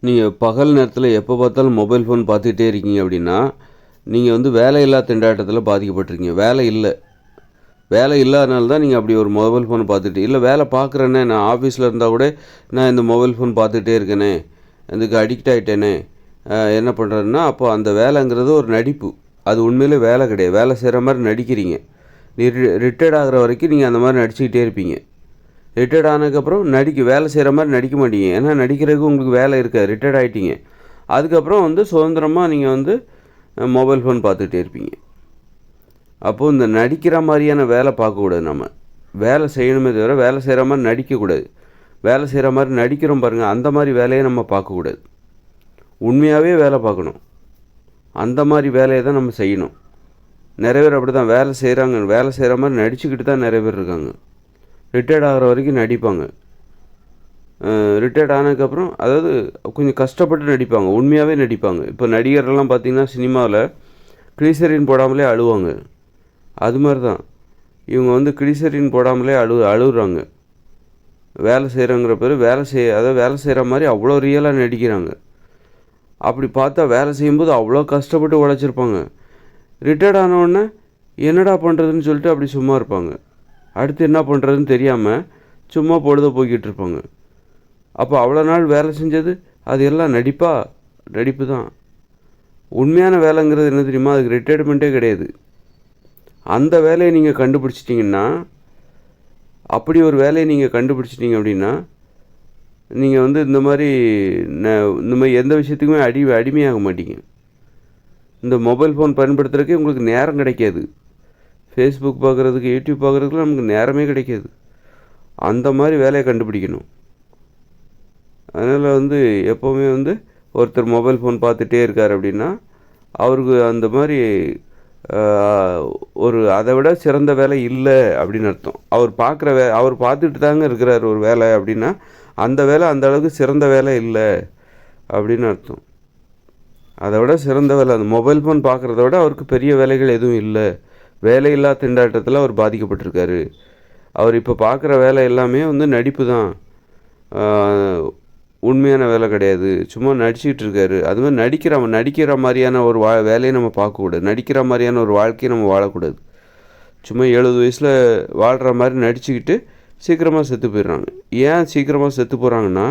நீங்கள் பகல் நேரத்தில் எப்போ பார்த்தாலும் மொபைல் ஃபோன் பார்த்துக்கிட்டே இருக்கீங்க அப்படின்னா, நீங்கள் வந்து வேலையில்லா திண்டாட்டத்தில் பாதிக்கப்பட்டிருக்கீங்க. வேலை இல்லாதனால தான் நீங்கள் அப்படி ஒரு மொபைல் ஃபோன் பார்த்துட்டு இல்லை வேலை பார்க்குறேனே, நான் ஆஃபீஸில் இருந்தால் கூட நான் இந்த மொபைல் ஃபோன் பார்த்துக்கிட்டே இருக்கேனே, இதுக்கு அடிக்ட் ஆகிட்டேனே, என்ன பண்ணுறதுன்னா, அப்போ அந்த வேலைங்கிறது ஒரு நடிப்பு. அது உண்மையிலே வேலை கிடையாது. வேலை செய்கிற மாதிரி நடிக்கிறீங்க. ரிட்டையர்ட் ஆகிற வரைக்கும் நீங்கள் அந்த மாதிரி நடிச்சுக்கிட்டே இருப்பீங்க. ரிட்டையர்ட் ஆனதுக்கப்புறம் வேலை செய்கிற மாதிரி நடிக்க மாட்டீங்க. ஏன்னா நடிக்கிறதுக்கு உங்களுக்கு வேலை இருக்காது, ரிட்டையர்ட் ஆகிட்டீங்க. அதுக்கப்புறம் வந்து சுதந்திரமாக நீங்கள் வந்து மொபைல் ஃபோன் பார்த்துக்கிட்டே இருப்பீங்க. அப்போது இந்த நடிக்கிற மாதிரியான வேலை பார்க்கக்கூடாது. நம்ம வேலை செய்யணுமே தவிர வேலை செய்கிற மாதிரி நடிக்கக்கூடாது. வேலை செய்கிற மாதிரி நடிக்கிறோம் பாருங்கள், அந்த மாதிரி வேலையை நம்ம பார்க்கக்கூடாது. உண்மையாகவே வேலை பார்க்கணும். அந்த மாதிரி வேலையை தான் நம்ம செய்யணும். நிறைய பேர் அப்படி தான் வேலை செய்கிற மாதிரி நடிச்சுக்கிட்டு தான் நிறைய பேர் இருக்காங்க. ரிட்டையர்ட் ஆகிற வரைக்கும் நடிப்பாங்க. ரிட்டையர்ட் ஆனதுக்கப்புறம் அதாவது கொஞ்சம் கஷ்டப்பட்டு நடிப்பாங்க, உண்மையாகவே நடிப்பாங்க. இப்போ நடிகர்கள்லாம் பார்த்திங்கன்னா சினிமாவில் கிளிசரின் போடாமலே அழுவாங்க. அது மாதிரி தான் இவங்க வந்து கிளிசரின் போடாமலே அழுகுறாங்க. வேலை செய்கிறங்கிற பேர் வேலை செய்கிற மாதிரி அவ்வளோ ரியலாக நடிக்கிறாங்க. அப்படி பார்த்தா வேலை செய்யும்போது அவ்வளோ கஷ்டப்பட்டு உழைச்சிருப்பாங்க. ரிட்டையர்ட் ஆனவுடனே என்னடா பண்ணுறதுன்னு சொல்லிட்டு அப்படி சும்மா இருப்பாங்க. அடுத்து என்ன பண்ணுறதுன்னு தெரியாமல் சும்மா பொழுத போய்கிட்டு இருப்பாங்க. அப்போ அவ்வளோ நாள் வேலை செஞ்சது அது எல்லாம் நடிப்பு தான். உண்மையான வேலைங்கிறது என்ன தெரியுமா? அதுக்கு ரிட்டையர்மெண்ட்டே கிடையாது. அந்த வேலையை நீங்கள் கண்டுபிடிச்சிட்டிங்கன்னா, அப்படி ஒரு வேலையை நீங்கள் கண்டுபிடிச்சிட்டிங்க அப்படின்னா, நீங்கள் வந்து இந்த மாதிரி எந்த விஷயத்துக்குமே அடிமையாக மாட்டீங்க. இந்த மொபைல் ஃபோன் பயன்படுத்துறதுக்கே உங்களுக்கு நேரம் கிடைக்காது. ஃபேஸ்புக் பார்க்குறதுக்கு, யூடியூப் பார்க்குறதுக்குலாம் நமக்கு நேரமே கிடைக்காது. அந்த மாதிரி வேலையை கண்டுபிடிக்கணும். அதனால் வந்து எப்போவுமே வந்து ஒருத்தர் மொபைல் ஃபோன் பார்த்துட்டே இருக்கார் அப்படின்னா, அவருக்கு அந்த மாதிரி ஒரு அதை விட சிறந்த வேலை இல்லை அப்படின்னு அர்த்தம். அவர் பார்த்துட்டு தாங்க இருக்கிறார் ஒரு வேலை அப்படின்னா, அந்த வேலை அந்த அளவுக்கு சிறந்த வேலை இல்லை அப்படின்னு அர்த்தம். அதை விட சிறந்த வேலை அந்த மொபைல் ஃபோன் பார்க்குறத விட அவருக்கு பெரிய வேலைகள் எதுவும் இல்லை. வேலையில்லா திண்டாட்டத்தில் அவர் பாதிக்கப்பட்டிருக்காரு. அவர் இப்போ பார்க்குற வேலை எல்லாமே வந்து நடிப்பு தான், உண்மையான வேலை கிடையாது. சும்மா நடிச்சுக்கிட்டு இருக்காரு. அது மாதிரி நடிக்கிற மாதிரியான ஒரு வேலையை நம்ம பார்க்கக்கூடாது. நடிக்கிற மாதிரியான ஒரு வாழ்க்கையை நம்ம வாழக்கூடாது. சும்மா 70 வயசில் வாழ்கிற மாதிரி நடிச்சுக்கிட்டு சீக்கிரமாக செத்து போயிடுறாங்க. ஏன் சீக்கிரமாக செத்து போகிறாங்கன்னா,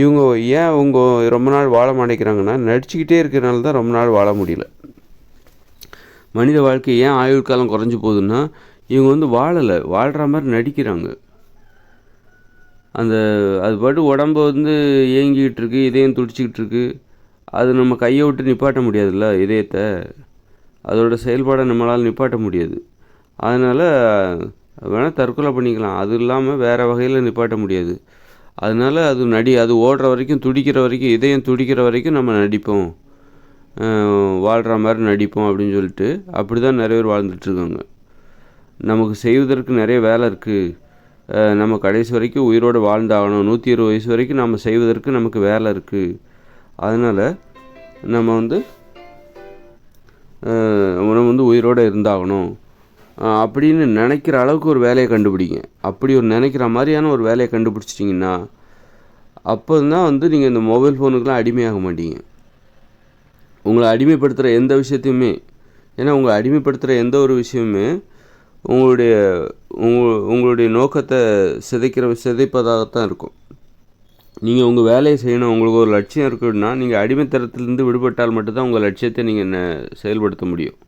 இவங்க ரொம்ப நாள் வாழ மாட்டேங்கிறாங்கன்னா, நடிச்சுக்கிட்டே இருக்கிறனால தான் ரொம்ப நாள் வாழ முடியல. மனித வாழ்க்கை ஏன் ஆயுள் காலம் குறைஞ்சி போகுதுன்னா, இவங்க வந்து வாழ்கிற மாதிரி நடிக்கிறாங்க. அது பாட்டு உடம்பு வந்து ஏங்கிக்கிட்டு இருக்குது, இதயம் துடிச்சிக்கிட்டு இருக்குது. அது நம்ம கையை விட்டு நிப்பாட்ட முடியாதுல்ல இதயத்தை. அதோட செயல்பாடை நம்மளால் நிப்பாட்ட முடியாது. அதனால் வேணால் தற்கொலை பண்ணிக்கலாம். அது இல்லாமல் வேறு வகையில் நிப்பாட்ட முடியாது. அதனால் அது ஓடுற வரைக்கும், இதயம் துடிக்கிற வரைக்கும் நம்ம நடிப்போம், வாழ்கிற மாதிரி நடிப்போம் அப்படின்னு சொல்லிட்டு அப்படி தான் நிறைய பேர் வாழ்ந்துட்டுருக்காங்க. நமக்கு செய்வதற்கு நிறைய வேலை இருக்குது. நம்ம கடைசி வரைக்கும் உயிரோடு வாழ்ந்தாகணும். 120 வயசு வரைக்கும் நம்ம செய்வதற்கு நமக்கு வேலை இருக்குது. அதனால் நம்ம வந்து உயிரோடு இருந்தாகணும் அப்படின்னு நினைக்கிற அளவுக்கு ஒரு வேலையை கண்டுபிடிங்க. அப்படி ஒரு நினைக்கிற மாதிரியான ஒரு வேலையை கண்டுபிடிச்சிட்டிங்கன்னா, அப்போ தான் வந்து நீங்கள் இந்த மொபைல் ஃபோனுக்கெலாம் அடிமையாக மாட்டீங்க. உங்களை அடிமைப்படுத்துகிற எந்த விஷயத்தையுமே, ஏன்னா உங்களை அடிமைப்படுத்துகிற எந்த ஒரு விஷயமுமே உங்களுடைய நோக்கத்தை சிதைப்பதாகத்தான் இருக்கும். நீங்கள் உங்கள் வேலையை செய்யணும், உங்களுக்கு ஒரு லட்சியம் இருக்குன்னா, நீங்கள் அடிமைத்தனத்திலேருந்து விடுபட்டால் மட்டும்தான் உங்கள் லட்சியத்தை நீங்கள் செயல்படுத்த முடியும்.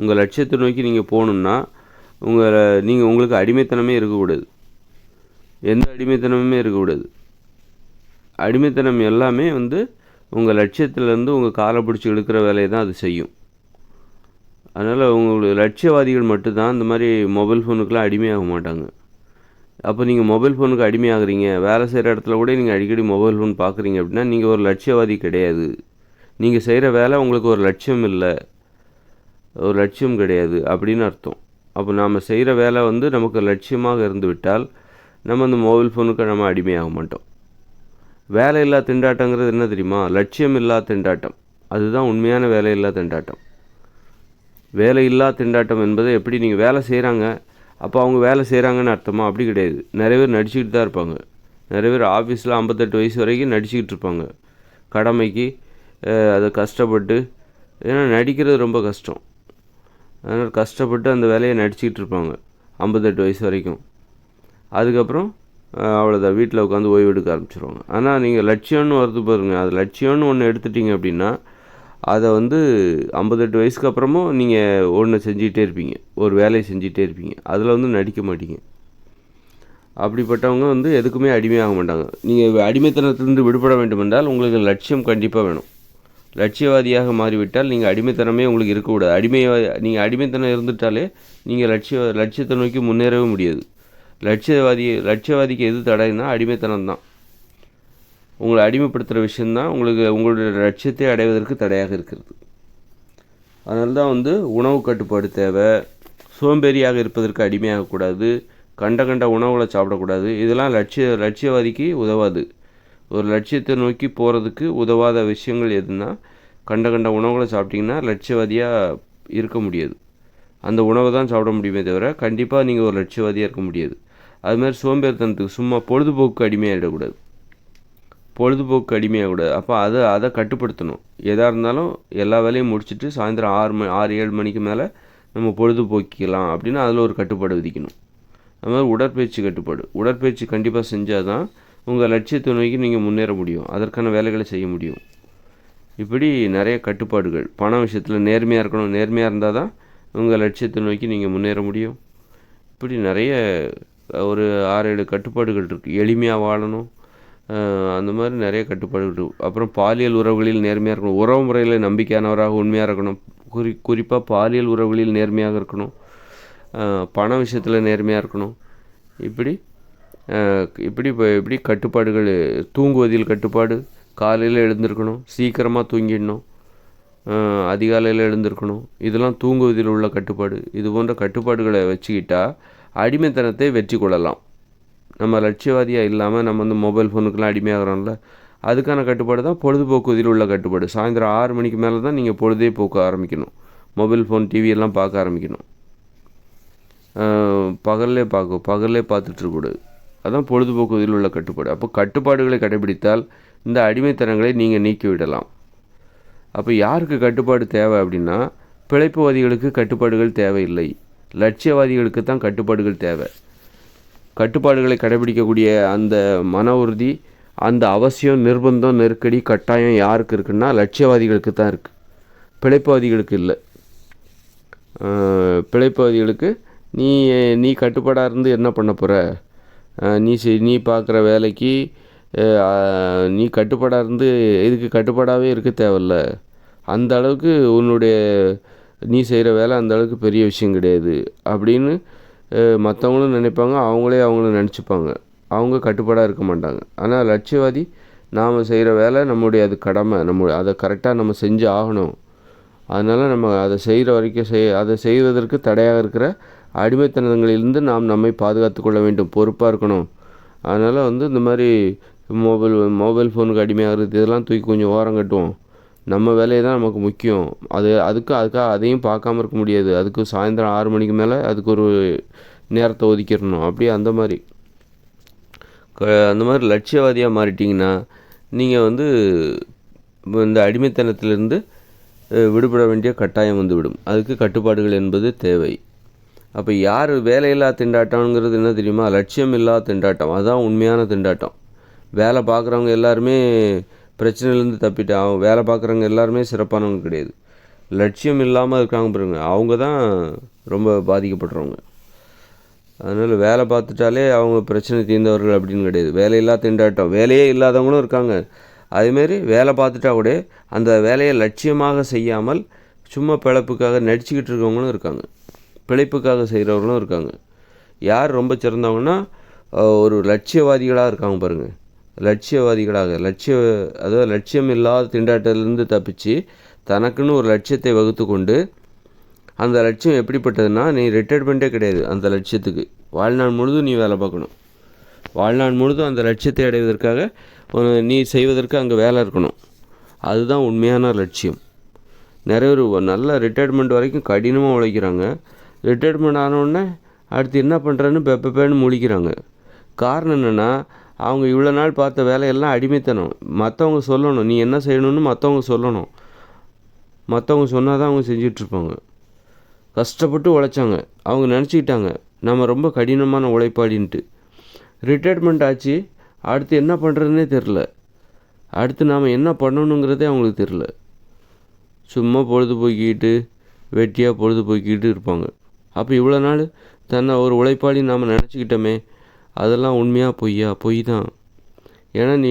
உங்கள் லட்சியத்தை நோக்கி நீங்கள் போகணுன்னா உங்களுக்கு அடிமைத்தனமே இருக்கக்கூடாது. எந்த அடிமைத்தனமுமே இருக்கக்கூடாது. அடிமைத்தனம் எல்லாமே வந்து உங்கள் லட்சியத்திலேருந்து உங்கள் காலை பிடிச்சி எடுக்கிற வேலையை தான் அது செய்யும். அதனால் உங்களுடைய லட்சியவாதிகள் மட்டும்தான் இந்த மாதிரி மொபைல் ஃபோனுக்கெலாம் அடிமையாக மாட்டாங்க. அப்போ நீங்கள் மொபைல் ஃபோனுக்கு அடிமையாகிறீங்க, வேலை செய்கிற இடத்துல கூட நீங்கள் அடிக்கடி மொபைல் ஃபோன் பார்க்குறீங்க அப்படின்னா, நீங்கள் ஒரு லட்சியவாதி கிடையாது. நீங்கள் செய்கிற வேலை உங்களுக்கு ஒரு லட்சியம் இல்லை, ஒரு லட்சியம் கிடையாது அப்படின்னு அர்த்தம். அப்போ நாம் செய்கிற வேலை வந்து நமக்கு லட்சியமாக இருந்து விட்டால் நம்ம அந்த மொபைல் ஃபோனுக்கு நம்ம அடிமையாக மாட்டோம். வேலையில்லா திண்டாட்டங்கிறது என்ன தெரியுமா? லட்சியம் இல்லா திண்டாட்டம். அதுதான் உண்மையான வேலையில்லா திண்டாட்டம். வேலையில்லா திண்டாட்டம் என்பது எப்படி, நீங்கள் வேலை செய்கிறாங்க, அப்போ அவங்க வேலை செய்கிறாங்கன்னு அர்த்தமா? அப்படி கிடையாது. நிறைய பேர் நடிச்சுக்கிட்டு தான் இருப்பாங்க. நிறைய பேர் ஆஃபீஸில் 58 வயசு வரைக்கும் நடிச்சுக்கிட்டு இருப்பாங்க. கடமைக்கு அதை கஷ்டப்பட்டு, ஏன்னா நடிக்கிறது ரொம்ப கஷ்டம். அதனால் கஷ்டப்பட்டு அந்த வேலையை நடிச்சிக்கிட்டு இருப்பாங்க 58 வயசு வரைக்கும். அதுக்கப்புறம் அவ்வளோதான், வீட்டில் உட்காந்து ஓய்வு எடுக்க ஆரம்பிச்சிருவாங்க. ஆனால் நீங்கள் லட்சியம்னு வருது பாருங்கள், அது லட்சியம்னு ஒன்று எடுத்துட்டிங்க அப்படின்னா அதை 58 வயசுக்கு அப்புறமும் நீங்கள் ஒன்று செஞ்சிகிட்டே இருப்பீங்க, ஒரு வேலையை செஞ்சிகிட்டே இருப்பீங்க. அதில் நடிக்க மாட்டீங்க. அப்படிப்பட்டவங்க எதுக்குமே அடிமையாக மாட்டாங்க. நீங்கள் அடிமைத்தனத்திலிருந்து விடுபட வேண்டும் என்றால் உங்களுக்கு லட்சியம் கண்டிப்பாக வேணும். லட்சியவாதியாக மாறிவிட்டால் நீங்கள் அடிமைத்தனமே உங்களுக்கு இருக்கக்கூடாது. நீங்கள் அடிமைத்தனம் இருந்துட்டாலே நீங்கள் லட்சியத்தை நோக்கி முன்னேறவே முடியாது. லட்சியவாதிக்கு எது தடைன்னா அடிமைத்தனம் தான். உங்களை அடிமைப்படுத்துகிற விஷயந்தான் உங்களுடைய லட்சியத்தை அடைவதற்கு தடையாக இருக்கிறது. அதனால தான் உணவு கட்டுப்பாடு தேவை. சோம்பேறியாக இருப்பதற்கு அடிமையாகக்கூடாது. கண்ட உணவுகளை சாப்பிடக்கூடாது. இதெல்லாம் லட்சியவாதிக்கு உதவாது. ஒரு லட்சியத்தை நோக்கி போகிறதுக்கு உதவாத விஷயங்கள் எதுனா, கண்ட உணவுகளை சாப்பிட்டிங்கன்னா லட்சியவாதியாக இருக்க முடியாது. அந்த உணவை தான் சாப்பிட முடியுமே தவிர கண்டிப்பாக நீங்கள் ஒரு லட்சியவாதியாக இருக்க முடியாது. அதுமாதிரி சோம்பேறித்தனத்துக்கு சும்மா பொழுதுபோக்கு அடிமையாகிடக்கூடாது. அப்போ அதை கட்டுப்படுத்தணும். எதாக இருந்தாலும் எல்லா வேலையும் முடிச்சுட்டு சாயந்தரம் 6-7 மணிக்கு மேலே நம்ம பொழுதுபோக்கிக்கலாம் அப்படின்னு அதில் ஒரு கட்டுப்பாடு விதிக்கணும். அது மாதிரி உடற்பயிற்சி கண்டிப்பாக செஞ்சால் தான் உங்கள் லட்சியத்தை நோக்கி நீங்கள் முன்னேற முடியும், அதற்கான வேலைகளை செய்ய முடியும். இப்படி நிறைய கட்டுப்பாடுகள். பண விஷயத்தில் நேர்மையாக இருக்கணும். நேர்மையாக இருந்தால் தான் உங்கள் லட்சியத்தை நோக்கி நீங்கள் முன்னேற முடியும். இப்படி நிறைய ஒரு 6-7 கட்டுப்பாடுகள் இருக்குது. எளிமையாக வாழணும், அந்த மாதிரி நிறைய கட்டுப்பாடுகள் இருக்குது. அப்புறம் பாலியல் உறவுகளில் நேர்மையாக இருக்கணும். உறவு முறையில் நம்பிக்கையானவராக உண்மையாக இருக்கணும். குறிப்பாக பாலியல் உறவுகளில் நேர்மையாக இருக்கணும். பண விஷயத்தில் நேர்மையாக இருக்கணும். இப்படி கட்டுப்பாடுகள். தூங்குவதில் கட்டுப்பாடு. காலையில் எழுந்திருக்கணும், சீக்கிரமாக தூங்கிடணும், அதிகாலையில் எழுந்திருக்கணும். இதெல்லாம் தூங்குவதில் உள்ள கட்டுப்பாடு. இது போன்ற கட்டுப்பாடுகளை வச்சுக்கிட்டால் அடிமைத்தனத்தை வெற்றி கொள்ளலாம். நம்ம லட்சியவாதியாக இல்லாமல் நம்ம மொபைல் ஃபோனுக்கெல்லாம் அடிமையாகிறோம்ல, அதுக்கான கட்டுப்பாடு தான் பொழுதுபோக்குவதில் உள்ள கட்டுப்பாடு. சாயந்தரம் 6 மணிக்கு மேலே தான் நீங்கள் பொழுதே போக்க ஆரம்பிக்கணும். மொபைல் ஃபோன், டிவியெல்லாம் பார்க்க ஆரம்பிக்கணும். பகல்லே பார்த்துட்ருக்கூடாது. அதுதான் பொழுதுபோக்குவதில் உள்ள கட்டுப்பாடு. அப்போ கட்டுப்பாடுகளை கடைபிடித்தால் இந்த அடிமைத்தனங்களை நீங்கள் நீக்கிவிடலாம். அப்போ யாருக்கு கட்டுப்பாடு தேவை அப்படின்னா, பிழைப்புவாதிகளுக்கு கட்டுப்பாடுகள் தேவையில்லை. லட்சியவாதிகளுக்கு தான் கட்டுப்பாடுகள் தேவை. கட்டுப்பாடுகளை கடைபிடிக்கக்கூடிய அந்த மன உறுதி, அந்த அவசியம், நிர்பந்தம், நெருக்கடி, கட்டாயம் யாருக்கு இருக்குன்னா லட்சியவாதிகளுக்கு தான் இருக்குது. பிழைப்புவாதிகளுக்கு இல்லை. பிழைப்புவாதிகளுக்கு நீ கட்டுப்பாடாக இருந்து என்ன பண்ண போகிற, நீ பார்க்குற வேலைக்கு நீ கட்டுப்பாடாக இருந்து இதுக்கு கட்டுப்பாடாகவே இருக்க தேவையில்ல. அந்த அளவுக்கு நீ செய்கிற வேலை அந்த அளவுக்கு பெரிய விஷயம் கிடையாது அப்படின்னு மற்றவங்களும் நினைப்பாங்க. அவங்களும் நினச்சிப்பாங்க. அவங்க கட்டுப்பாடாக இருக்க மாட்டாங்க. ஆனால் லட்சியவாதி, நாம் செய்கிற வேலை அது கடமை, அதை கரெக்டாக நம்ம செஞ்சு ஆகணும். அதனால் நம்ம அதை செய்கிற வரைக்கும் அதை செய்வதற்கு தடையாக இருக்கிற அடிமைத்தனங்களிலிருந்து நாம் நம்மை பாதுகாத்து கொள்ள வேண்டும், பொறுப்பாக இருக்கணும். அதனால் இந்த மாதிரி மொபைல் ஃபோனுக்கு அடிமையாகிறது இதெல்லாம் தூக்கி கொஞ்சம் ஓரம் கட்டுவோம். நம்ம வேலையை தான் நமக்கு முக்கியம். அதுக்காக அதையும் பார்க்காம இருக்க முடியாது. அதுக்கு சாயந்தரம் 6 மணிக்கு மேலே அதுக்கு ஒரு நேரத்தை ஒதுக்கிடணும். அப்படியே அந்த மாதிரி லட்சியவாதியாக மாறிட்டிங்கன்னா நீங்கள் இந்த அடிமைத்தனத்திலிருந்து விடுபட வேண்டிய கட்டாயம் விடும். அதுக்கு கட்டுப்பாடுகள் என்பது தேவை. அப்போ யார் வேலையில்லா திண்டாட்டம்ங்கிறது என்ன தெரியுமா? லட்சியம் இல்லாத திண்டாட்டம். அதுதான் உண்மையான திண்டாட்டம். வேலை பார்க்குறவங்க எல்லாருமே பிரச்சனையிலேருந்து தப்பிட்டு வேலை பார்க்குறவங்க எல்லாருமே சிறப்பானவங்க கிடையாது. லட்சியம் இல்லாமல் இருக்காங்க பாருங்க, அவங்க தான் ரொம்ப பாதிக்கப்படுறவங்க. அதனால் வேலை பார்த்துட்டாலே அவங்க பிரச்சனை தீர்ந்தவர்கள் அப்படின்னு கிடையாது. வேலையில்லா திண்டாட்டம், வேலையே இல்லாதவங்களும் இருக்காங்க. அதேமாரி வேலை பார்த்துட்டா கூட அந்த வேலையை லட்சியமாக செய்யாமல் சும்மா பிழைப்புக்காக நடிச்சுக்கிட்டு இருக்கவங்களும் இருக்காங்க. பிழைப்புக்காக செய்கிறவங்களும் இருக்காங்க. யார் ரொம்ப சிறந்தவங்கன்னா ஒரு லட்சியவாதிகளாக இருக்காங்க பாருங்கள். அதாவது லட்சியம் இல்லாத திண்டாட்டத்திலேருந்து தப்பிச்சு தனக்குன்னு ஒரு லட்சியத்தை வகுத்து கொண்டு, அந்த லட்சியம் எப்படிப்பட்டதுன்னா, நீ ரிட்டையர்மெண்ட்டே கிடையாது அந்த லட்சியத்துக்கு. வாழ்நாள் முழுதும் நீ வேலை பார்க்கணும். வாழ்நாள் முழுதும் அந்த லட்சியத்தை அடைவதற்காக நீ செய்வதற்கு அங்கே வேலை இருக்கணும். அதுதான் உண்மையான லட்சியம். நிறைய பேர் நல்ல ரிட்டையர்மெண்ட் வரைக்கும் கடினமாக உழைக்கிறாங்க. ரிட்டையர்மெண்ட் ஆனவுடனே அடுத்து என்ன பண்ணுறேன்னு பெப்பேன்னு முழிக்கிறாங்க. காரணம் என்னென்னா, அவங்க இவ்வளோ நாள் பார்த்த வேலையெல்லாம் அடிமைத்தனம். மற்றவங்க சொல்லணும், நீ என்ன செய்யணும்னு மற்றவங்க சொல்லணும். மற்றவங்க சொன்னால் தான் அவங்க செஞ்சிட்ருப்பாங்க. கஷ்டப்பட்டு உழைச்சாங்க. அவங்க நினச்சிக்கிட்டாங்க நம்ம ரொம்ப கடினமான உழைப்பாடின்ட்டு. ரிட்டையர்மெண்ட் ஆச்சு, அடுத்து என்ன பண்ணுறதுனே தெரில. அடுத்து நாம் என்ன பண்ணணுங்கிறதே அவங்களுக்கு தெரில. சும்மா பொழுதுபோக்கிக்கிட்டு வெட்டியாக பொழுதுபோக்கிக்கிட்டு இருப்பாங்க. அப்போ இவ்வளோ நாள் தன்னை ஒரு உழைப்பாளி நாம் நினச்சிக்கிட்டோமே, அதெல்லாம் உண்மையாக பொய்யா? பொய் தான். ஏன்னா நீ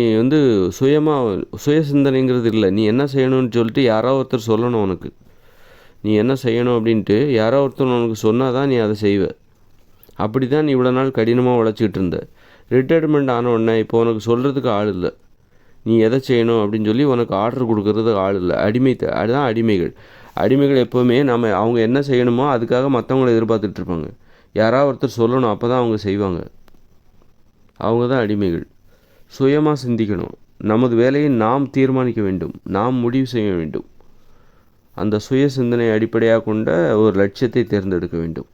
சுய சிந்தனைங்கிறது இல்லை. நீ என்ன செய்யணும்னு சொல்லிட்டு யாரோ ஒருத்தர் சொல்லணும் உனக்கு. நீ என்ன செய்யணும் அப்படின்ட்டு யாரோ ஒருத்தர் உனக்கு சொன்னால் தான் நீ அதை செய்வ. அப்படி தான் நீ இவ்வளோ நாள் கடினமாக உழைச்சிக்கிட்டு இருந்த. ரிட்டையர்மெண்ட் ஆன உடனே இப்போ உனக்கு சொல்கிறதுக்கு ஆள் இல்லை. நீ எதை செய்யணும் அப்படின்னு சொல்லி உனக்கு ஆர்டர் கொடுக்கறதுக்கு ஆள் இல்லை. அதுதான் அடிமைகள். அடிமைகள் எப்போவுமே அவங்க என்ன செய்யணுமோ அதுக்காக மற்றவங்கள எதிர்பார்த்துட்ருப்பாங்க. யாராவது ஒருத்தர் சொல்லணும், அப்போ தான் அவங்க செய்வாங்க. அவங்க தான் அடிமைகள். சுயமாக சிந்திக்கணும். நமது வேலையை நாம் தீர்மானிக்க வேண்டும், நாம் முடிவு செய்ய வேண்டும். அந்த சுய சிந்தனை அடிப்படையாக கொண்ட ஒரு லட்சியத்தை தேர்ந்தெடுக்க வேண்டும்.